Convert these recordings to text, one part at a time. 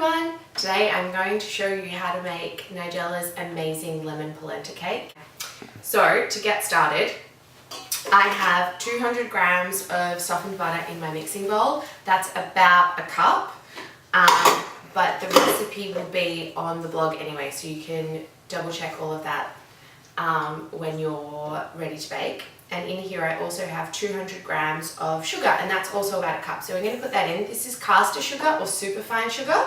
everyone! Today I'm going to show you how to make Nigella's amazing lemon polenta cake. So to get started, I have 200 grams of softened butter in my mixing bowl. That's about a cup, but the recipe will be on the blog anyway, so you can double check all of that when you're ready to bake. And in here I also have 200 grams of sugar, and that's also about a cup. So we're going to put that in. This is caster sugar or superfine sugar.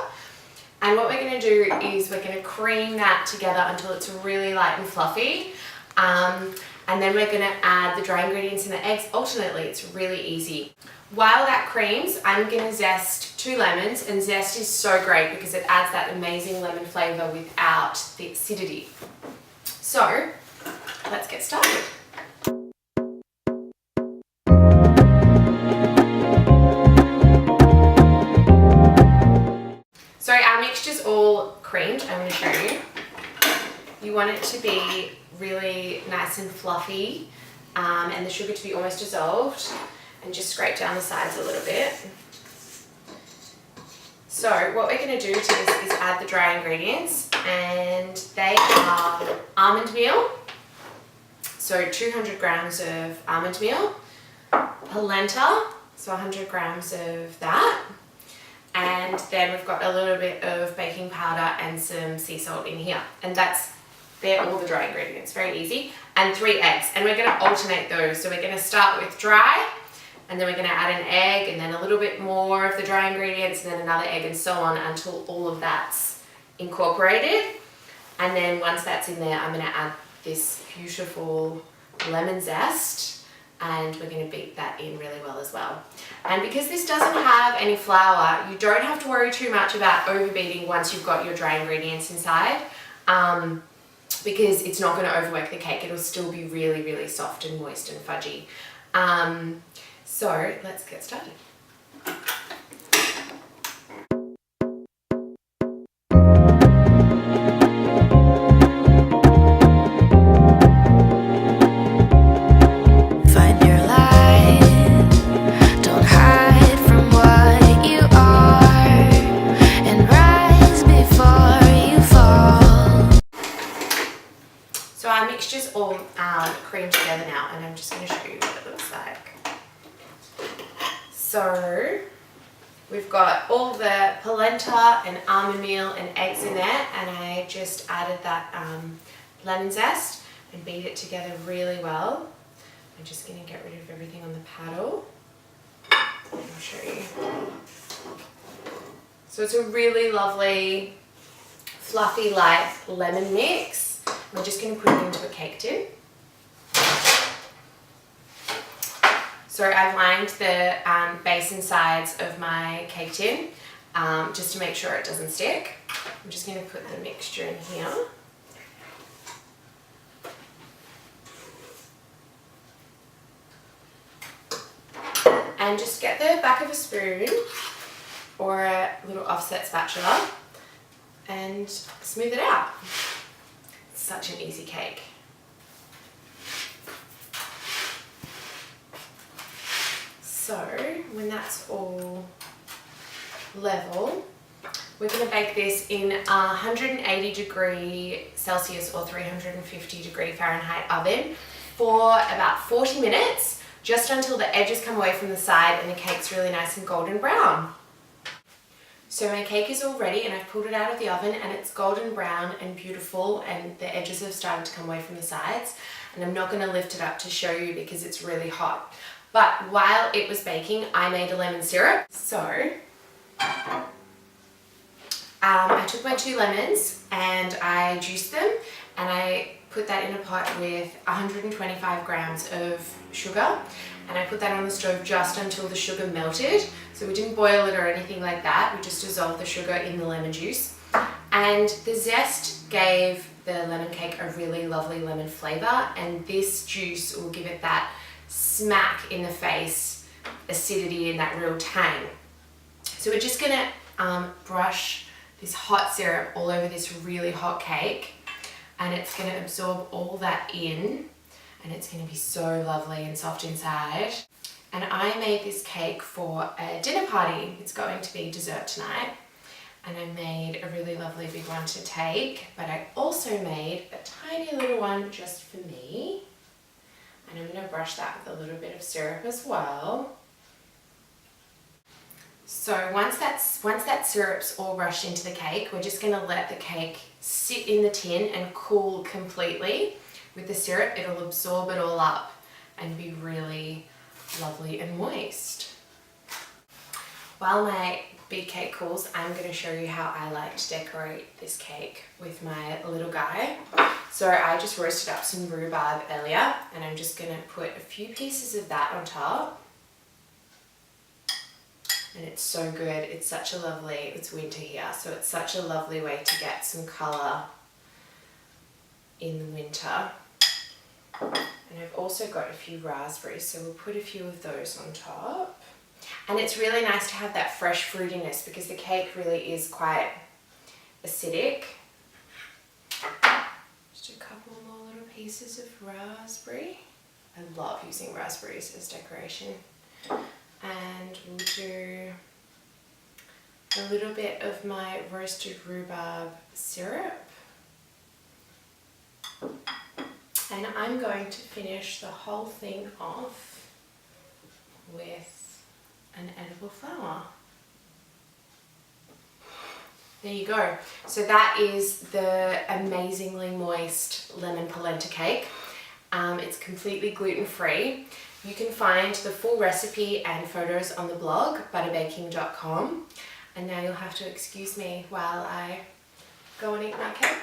And what we're going to do is we're going to cream that together until it's really light and fluffy. And then we're going to add the dry ingredients and the eggs alternately. It's really easy. While that creams, I'm going to zest 2 lemons, and zest is so great because it adds that amazing lemon flavour without the acidity. So let's get started. So our mixture's all creamed. I'm going to show you. You want it to be really nice and fluffy, and the sugar to be almost dissolved, and just scrape down the sides a little bit. So what we're going to do to this is add the dry ingredients, and they are almond meal. So 200 grams of almond meal, polenta, so 100 grams of that. And then we've got a little bit of baking powder and some sea salt in here. And they're all the dry ingredients, very easy. And 3 eggs, and we're gonna alternate those. So we're gonna start with dry, and then we're gonna add an egg, and then a little bit more of the dry ingredients, and then another egg, and so on until all of that's incorporated. And then once that's in there, I'm gonna add this beautiful lemon zest, and we're going to beat that in really well as well. And because this doesn't have any flour, you don't have to worry too much about overbeating once you've got your dry ingredients inside, because it's not going to overwork the cake. It'll still be really, really soft and moist and fudgy. So let's get started. So our mixture's all creamed together now, and I'm just going to show you what it looks like. So we've got all the polenta and almond meal and eggs in there, and I just added that lemon zest and beat it together really well. I'm just going to get rid of everything on the paddle. I'll show you. So it's a really lovely, fluffy, light lemon mix. We're just going to put it into a cake tin. So I've lined the base and sides of my cake tin just to make sure it doesn't stick. I'm just going to put the mixture in here. And just get the back of a spoon or a little offset spatula and smooth it out. Such an easy cake. So when that's all level, we're going to bake this in a 180 degree Celsius or 350 degree Fahrenheit oven for about 40 minutes, just until the edges come away from the side and the cake's really nice and golden brown. So my cake is all ready, and I've pulled it out of the oven, and it's golden brown and beautiful, and the edges have started to come away from the sides. And I'm not going to lift it up to show you because it's really hot. But while it was baking, I made a lemon syrup. So I took my 2 lemons and I juiced them, and I put that in a pot with 125 grams of sugar, and I put that on the stove just until the sugar melted. So we didn't boil it or anything like that, we just dissolved the sugar in the lemon juice. And the zest gave the lemon cake a really lovely lemon flavour, and this juice will give it that smack in the face acidity and that real tang. So we're just gonna brush this hot syrup all over this really hot cake, and it's gonna absorb all that in, and it's gonna be so lovely and soft inside. And I made this cake for a dinner party. It's going to be dessert tonight. and I made a really lovely big one to take, but I also made a tiny little one just for me. And I'm going to brush that with a little bit of syrup as well. So once that syrup's all rushed into the cake, we're just going to let the cake sit in the tin and cool completely. With the syrup, it'll absorb it all up and be really lovely and moist. While my big cake cools, I'm going to show you how I like to decorate this cake with my little guy. So I just roasted up some rhubarb earlier, and I'm just going to put a few pieces of that on top. And it's so good. It's such a lovely, it's winter here, so it's such a lovely way to get some colour in the winter. And I've also got a few raspberries, so we'll put a few of those on top. And it's really nice to have that fresh fruitiness because the cake really is quite acidic. Just a couple more little pieces of raspberry. I love using raspberries as decoration. And we'll do a little bit of my roasted rhubarb syrup. And I'm going to finish the whole thing off with an edible flower. There you go. So that is the amazingly moist lemon polenta cake. It's completely gluten-free. You can find the full recipe and photos on the blog, butterbaking.com. And now you'll have to excuse me while I go and eat my cake.